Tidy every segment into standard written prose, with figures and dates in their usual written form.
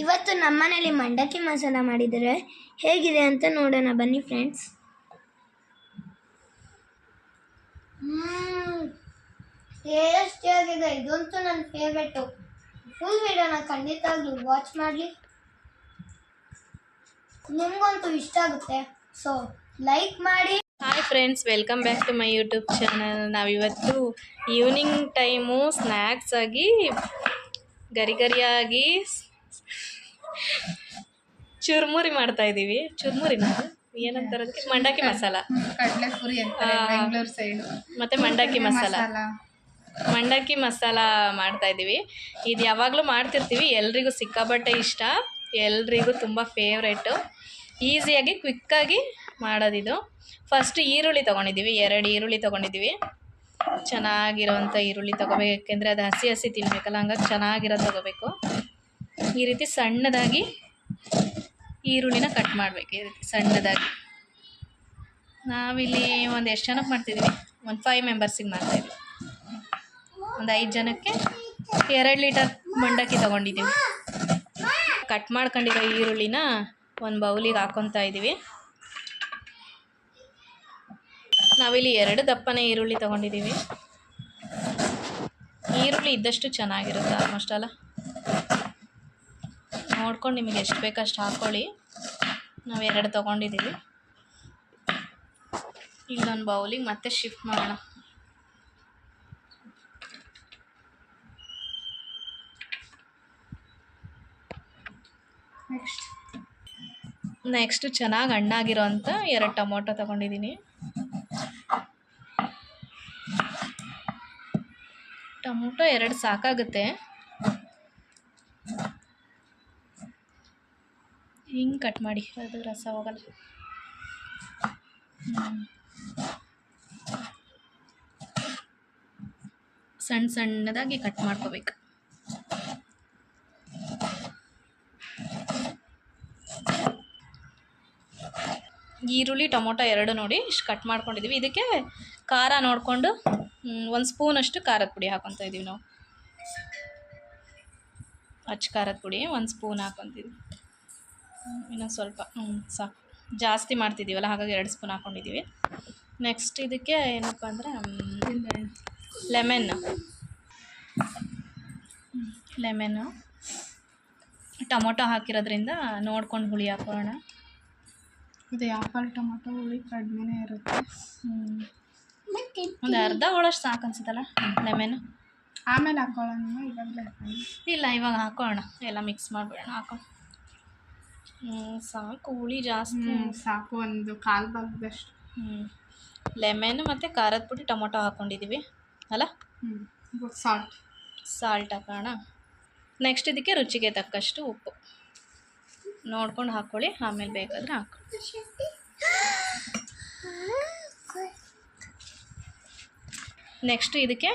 ಇವತ್ತು ನಮ್ಮನೇಲಿ ಮಂಡಕ್ಕಿ ಮಸಾಲ ಮಾಡಿದರೆ ಹೇಗಿದೆ ಅಂತ ನೋಡೋಣ ಬನ್ನಿ ಫ್ರೆಂಡ್ಸ್. ಟೇಸ್ಟಿಯಾಗಿದೆ. ಇದಂತೂ ನನ್ನ ಫೇವ್ರೆಟು. ಫುಲ್ ವಿಡಿಯೋನ ಖಂಡಿತವಾಗ್ಲೂ ವಾಚ್ ಮಾಡಲಿ, ನಿಮಗಂತೂ ಇಷ್ಟ ಆಗುತ್ತೆ. ಸೊ ಲೈಕ್ ಮಾಡಿ. Hi friends, welcome back to my YouTube channel. ನಾವಿವತ್ತು ಈವ್ನಿಂಗ್ ಟೈಮು ಸ್ನ್ಯಾಕ್ಸ್ ಆಗಿ ಗರಿಯಾಗಿ ಚುರ್ಮುರಿ ಮಾಡ್ತಾ ಇದ್ದೀವಿ. ಚುರ್ಮುರಿನ ಏನಂತಾರೆ ಅದಕ್ಕೆ? ಮಂಡಕ್ಕಿ ಮಸಾಲ, ಕಡಲೆಪುರಿ ಅಂತಾರೆ ಬೆಂಗಳೂರು ಸೈಡ್. ಮತ್ತು ಮಂಡಕ್ಕಿ ಮಸಾಲ ಮಾಡ್ತಾ ಇದ್ದೀವಿ. ಇದು ಯಾವಾಗಲೂ ಮಾಡ್ತಿರ್ತೀವಿ, ಎಲ್ರಿಗೂ ಸಿಕ್ಕಾಪಟ್ಟೆ ಇಷ್ಟ, ಎಲ್ರಿಗೂ ತುಂಬ ಫೇವ್ರೇಟು, ಈಸಿಯಾಗಿ ಕ್ವಿಕ್ಕಾಗಿ ಮಾಡೋದಿದು. ಫಸ್ಟ್ ಈರುಳ್ಳಿ ತೊಗೊಂಡಿದ್ದೀವಿ, 2 ಈರುಳ್ಳಿ ತೊಗೊಂಡಿದ್ದೀವಿ. ಚೆನ್ನಾಗಿರೋವಂಥ ಈರುಳ್ಳಿ ತೊಗೋಬೇಕು, ಯಾಕೆಂದರೆ ಅದು ಹಸಿ ಹಸಿ ತಿನ್ನಬೇಕಲ್ಲ, ಹಂಗಾಗಿ ಚೆನ್ನಾಗಿರೋದು ತೊಗೋಬೇಕು. ಈ ರೀತಿ ಸಣ್ಣದಾಗಿ ಈರುಳ್ಳಿನ ಕಟ್ ಮಾಡಬೇಕು, ಈ ರೀತಿ ಸಣ್ಣದಾಗಿ. ನಾವಿಲ್ಲಿ ಒಂದು ಎಷ್ಟು ಜನಕ್ಕೆ ಮಾಡ್ತಿದ್ದೀವಿ? ಒಂದು 5 ಮೆಂಬರ್ಸಿಗೆ ಮಾಡ್ತಾಯಿದ್ವಿ. ಒಂದು 5 ಜನಕ್ಕೆ 2 ಲೀಟರ್ ಮಂಡಕ್ಕಿ ತೊಗೊಂಡಿದ್ದೀವಿ. ಕಟ್ ಮಾಡ್ಕೊಂಡಿರೋ ಈರುಳ್ಳಿನ ಒಂದು ಬೌಲಿಗೆ ಹಾಕ್ಕೊತಾ ಇದ್ದೀವಿ. ನಾವಿಲ್ಲಿ 2 ದಪ್ಪನೇ ಈರುಳ್ಳಿ ತೊಗೊಂಡಿದ್ದೀವಿ. ಈರುಳ್ಳಿ ಇದ್ದಷ್ಟು ಚೆನ್ನಾಗಿರುತ್ತೆ ಆಲ್ಮೋಸ್ಟ್ ಅಲ್ಲ. ನೋಡ್ಕೊಂಡು ನಿಮಗೆ ಎಷ್ಟು ಬೇಕೋ ಅಷ್ಟು ಹಾಕ್ಕೊಳ್ಳಿ. ನಾವು 2 ತೊಗೊಂಡಿದ್ದೀವಿ. ಇಲ್ಲೊಂದು ಬೌಲಿಗೆ ಮತ್ತೆ ಶಿಫ್ಟ್ ಮಾಡೋಣ. ನೆಕ್ಸ್ಟ್ ಚೆನ್ನಾಗಿ ಹಣ್ಣಾಗಿರೋ ಅಂಥ 2 ಟೊಮೊಟೊ ತೊಗೊಂಡಿದ್ದೀನಿ. ಟೊಮೊಟೊ 2 ಸಾಕಾಗುತ್ತೆ. ಹಿಂಗೆ ಕಟ್ ಮಾಡಿ, ಅದು ರಸ ಹೋಗಲ್ಲ. ಸಣ್ಣ ಸಣ್ಣದಾಗಿ ಕಟ್ ಮಾಡ್ಕೋಬೇಕು. ಈರುಳ್ಳಿ ಟೊಮೊಟೊ 2 ನೋಡಿ ಇಷ್ಟು ಕಟ್ ಮಾಡ್ಕೊಂಡಿದ್ದೀವಿ. ಇದಕ್ಕೆ ಖಾರ ನೋಡಿಕೊಂಡು 1 ಸ್ಪೂನಷ್ಟು ಖಾರದ ಪುಡಿ ಹಾಕ್ಕೊತಾ ಇದ್ದೀವಿ ನಾವು. ಅಚ್ಚ ಖಾರದ ಪುಡಿ 1 ಸ್ಪೂನ್ ಹಾಕ್ಕೊತೀವಿ. ಇನ್ನೊಂದು ಸ್ವಲ್ಪ ಸಾಕು, ಜಾಸ್ತಿ ಮಾಡ್ತಿದ್ದೀವಲ್ಲ ಹಾಗಾಗಿ 2 ಸ್ಪೂನ್ ಹಾಕ್ಕೊಂಡಿದ್ದೀವಿ. ನೆಕ್ಸ್ಟ್ ಇದಕ್ಕೆ ಏನಪ್ಪ ಅಂದರೆ ಲೆಮನ್ನು ಟೊಮೊಟೊ ಹಾಕಿರೋದ್ರಿಂದ ನೋಡ್ಕೊಂಡು ಹುಳಿ ಹಾಕೋಣ. ಇದು ಆಪಲ್ ಟೊಮೊಟೊ ಹುಳಿ ಕಡಿಮೆನೇ ಇರುತ್ತೆ. ಒಂದು ಅರ್ಧ ಹೋಳಷ್ಟು ಸಾಕು ಅನ್ಸುತ್ತಲ್ಲ ಲೆಮನ್ನು. ಆಮೇಲೆ ಹಾಕೊಳ್ಳೋಣ, ಇವಾಗಲೇ ಹಾಕೋಣ? ಇಲ್ಲ, ಇವಾಗ ಹಾಕೋಣ, ಎಲ್ಲ ಮಿಕ್ಸ್ ಮಾಡಿಬಿಡೋಣ. ಹಾಕೋ. ಸಾಕು, ಹುಳಿ ಜಾಸ್ತಿ ಸಾಕು, ಒಂದು 1/4 ಭಾಗದಷ್ಟು. ಲೆಮನ್ ಮತ್ತು ಖಾರದ ಪುಡಿ ಟೊಮೊಟೊ ಹಾಕ್ಕೊಂಡಿದ್ದೀವಿ ಅಲ್ಲ. ಸಾಲ್ಟ್ ಹಾಕೋಣ. ನೆಕ್ಸ್ಟ್ ಇದಕ್ಕೆ ರುಚಿಗೆ ತಕ್ಕಷ್ಟು ಉಪ್ಪು ನೋಡ್ಕೊಂಡು ಹಾಕ್ಕೊಳ್ಳಿ, ಆಮೇಲೆ ಬೇಕಾದರೆ ಹಾಕ್ಕೊಳ್ಳಿ. ನೆಕ್ಸ್ಟ್ ಇದಕ್ಕೆ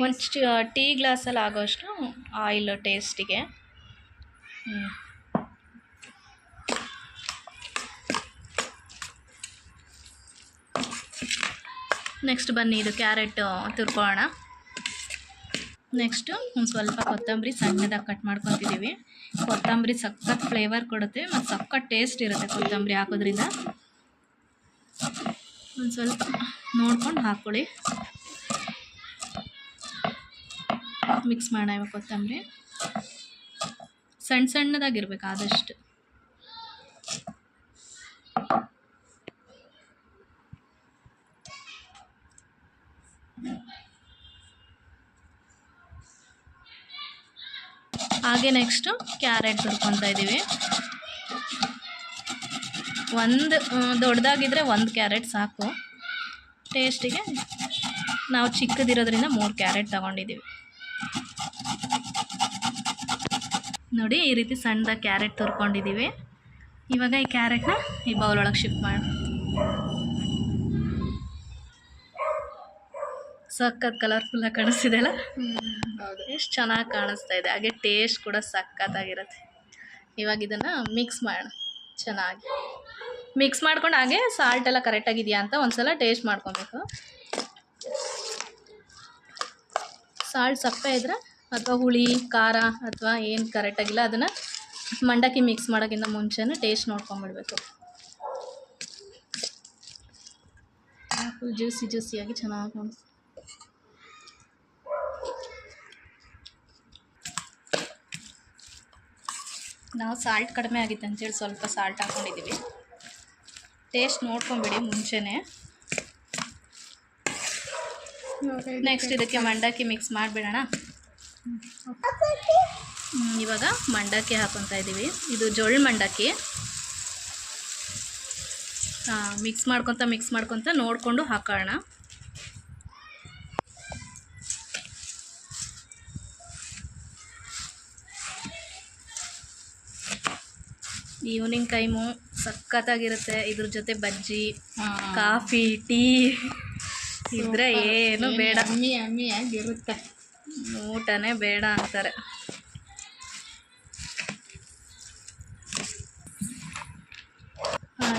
ಒಂದು ಟೀ ಗ್ಲಾಸಲ್ಲಿ ಆಗೋಷ್ಟು ಆಯಿಲ್ ಟೇಸ್ಟಿಗೆ. ನೆಕ್ಸ್ಟ್ ಬನ್ನಿ, ಇದು ಕ್ಯಾರೆಟ್ ತುರ್ಕೊಳ್ಳೋಣ. ನೆಕ್ಸ್ಟು ಒಂದು ಸ್ವಲ್ಪ ಕೊತ್ತಂಬರಿ ಸಣ್ಣದಾಗಿ ಕಟ್ ಮಾಡ್ಕೊತಿದ್ದೀವಿ. ಕೊತ್ತಂಬರಿ ಸಖತ್ ಫ್ಲೇವರ್ ಕೊಡುತ್ತೆ ಮತ್ತು ಸಖತ್ ಟೇಸ್ಟ್ ಇರುತ್ತೆ ಕೊತ್ತಂಬರಿ ಹಾಕೋದ್ರಿಂದ. ಒಂದು ಸ್ವಲ್ಪ ನೋಡ್ಕೊಂಡು ಹಾಕ್ಕೊಳ್ಳಿ. ಮಿಕ್ಸ್ ಮಾಡೋಣ. ಇವಾಗ ಕೊತ್ತಂಬರಿ ಸಣ್ಣದಾಗಿರ್ಬೇಕು ಆದಷ್ಟು. ಹಾಗೆ ನೆಕ್ಸ್ಟು ಕ್ಯಾರೆಟ್ ತುರ್ಕೊತಾ ಇದ್ದೀವಿ. ಒಂದು ದೊಡ್ಡದಾಗಿದ್ದರೆ 1 ಕ್ಯಾರೆಟ್ ಸಾಕು ಟೇಸ್ಟಿಗೆ. ನಾವು ಚಿಕ್ಕದಿರೋದ್ರಿಂದ 3 ಕ್ಯಾರೆಟ್ ತೊಗೊಂಡಿದ್ದೀವಿ. ನೋಡಿ, ಈ ರೀತಿ ಸಣ್ಣದಾಗಿ ಕ್ಯಾರೆಟ್ ತುರ್ಕೊಂಡಿದ್ದೀವಿ. ಇವಾಗ ಈ ಕ್ಯಾರೆಟ್ನ ಈ ಬೌಲ್ ಒಳಗೆ ಶಿಫ್ಟ್ ಮಾಡಿ. ಸಖತ್ ಕಲರ್ಫುಲ್ಲಾಗಿ ಕಾಣಿಸ್ತಿದೆ ಅಲ್ಲ? ಎಷ್ಟು ಚೆನ್ನಾಗಿ ಕಾಣಿಸ್ತಾ ಇದೆ. ಹಾಗೆ ಟೇಸ್ಟ್ ಕೂಡ ಸಖತ್ತಾಗಿರುತ್ತೆ. ಇವಾಗ ಇದನ್ನು ಮಿಕ್ಸ್ ಮಾಡೋಣ. ಚೆನ್ನಾಗಿ ಮಿಕ್ಸ್ ಮಾಡ್ಕೊಂಡು ಹಾಗೆ ಸಾಲ್ಟ್ ಎಲ್ಲ ಕರೆಕ್ಟಾಗಿದೆಯಾ ಅಂತ ಒಂದು ಸಲ ಟೇಸ್ಟ್ ಮಾಡ್ಕೊಬೇಕು. ಸಾಲ್ಟ್ ಸಪ್ಪೆ ಇದ್ದರೆ ಅಥವಾ ಹುಳಿ ಖಾರ ಅಥವಾ ಏನು ಕರೆಕ್ಟಾಗಿಲ್ಲ ಅದನ್ನು ಮಂಡಕ್ಕಿ ಮಿಕ್ಸ್ ಮಾಡೋಕ್ಕಿಂತ ಮುಂಚೆನೇ ಟೇಸ್ಟ್ ನೋಡ್ಕೊಂಬಿಡ್ಬೇಕು. ಫುಲ್ ಜ್ಯೂಸಿಯಾಗಿ ಚೆನ್ನಾಗಿ ಕಾಣಿಸ್ತು. ನಾವು ಸಾಲ್ಟ್ ಕಡಿಮೆ ಆಗಿತ್ತು ಅಂತೇಳಿ ಸ್ವಲ್ಪ ಸಾಲ್ಟ್ ಹಾಕ್ಕೊಂಡಿದ್ದೀವಿ. ಟೇಸ್ಟ್ ನೋಡ್ಕೊಂಬಿಡಿ ಮುಂಚೆನೇ. ನೆಕ್ಸ್ಟ್ ಇದಕ್ಕೆ ಮಂಡಕ್ಕಿ ಮಿಕ್ಸ್ ಮಾಡಿಬಿಡೋಣ. ಇವಾಗ ಮಂಡಕ್ಕಿ ಹಾಕೊತಾ ಇದ್ದೀವಿ. ಇದು ಜೋಳ ಮಂಡಕ್ಕಿ. ಮಿಕ್ಸ್ ಮಾಡ್ಕೊತ ನೋಡಿಕೊಂಡು ಹಾಕೋಣ. ಈವ್ನಿಂಗ್ ಟೈಮು ಸಖತ್ತಾಗಿರುತ್ತೆ. ಇದ್ರ ಜೊತೆ ಬಜ್ಜಿ, ಕಾಫಿ, ಟೀ ಇದ್ರೆ ಏನು ಬೇಡ, ಅಮ್ಮಿ ಆಗಿರುತ್ತೆ. ಊಟನೇ ಬೇಡ ಅಂತಾರೆ.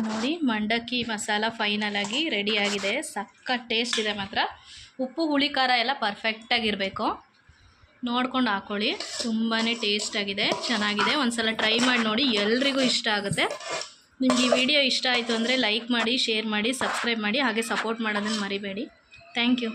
ನೋಡಿ ಮಂಡಕ್ಕಿ ಮಸಾಲ ಫೈನಲಾಗಿ ರೆಡಿಯಾಗಿದೆ. ಸಖತ್ ಟೇಸ್ಟ್ ಇದೆ ಮಾತ್ರ. ಉಪ್ಪು ಹುಳಿ ಖಾರ ಎಲ್ಲ ಪರ್ಫೆಕ್ಟಾಗಿರಬೇಕು. ನೋಡ್ಕೊಂಡು ಹಾಕ್ಕೊಳ್ಳಿ. ತುಂಬಾ ಟೇಸ್ಟಾಗಿದೆ, ಚೆನ್ನಾಗಿದೆ. ಒಂದು ಸಲ ಟ್ರೈ ಮಾಡಿ ನೋಡಿ, ಎಲ್ರಿಗೂ ಇಷ್ಟ ಆಗುತ್ತೆ. ನಿಮ್ಗೆ ಈ ವಿಡಿಯೋ ಇಷ್ಟ ಆಯಿತು ಅಂದರೆ ಲೈಕ್ ಮಾಡಿ, ಶೇರ್ ಮಾಡಿ, ಸಬ್ಸ್ಕ್ರೈಬ್ ಮಾಡಿ, ಹಾಗೆ ಸಪೋರ್ಟ್ ಮಾಡೋದನ್ನು ಮರಿಬೇಡಿ. Thank you.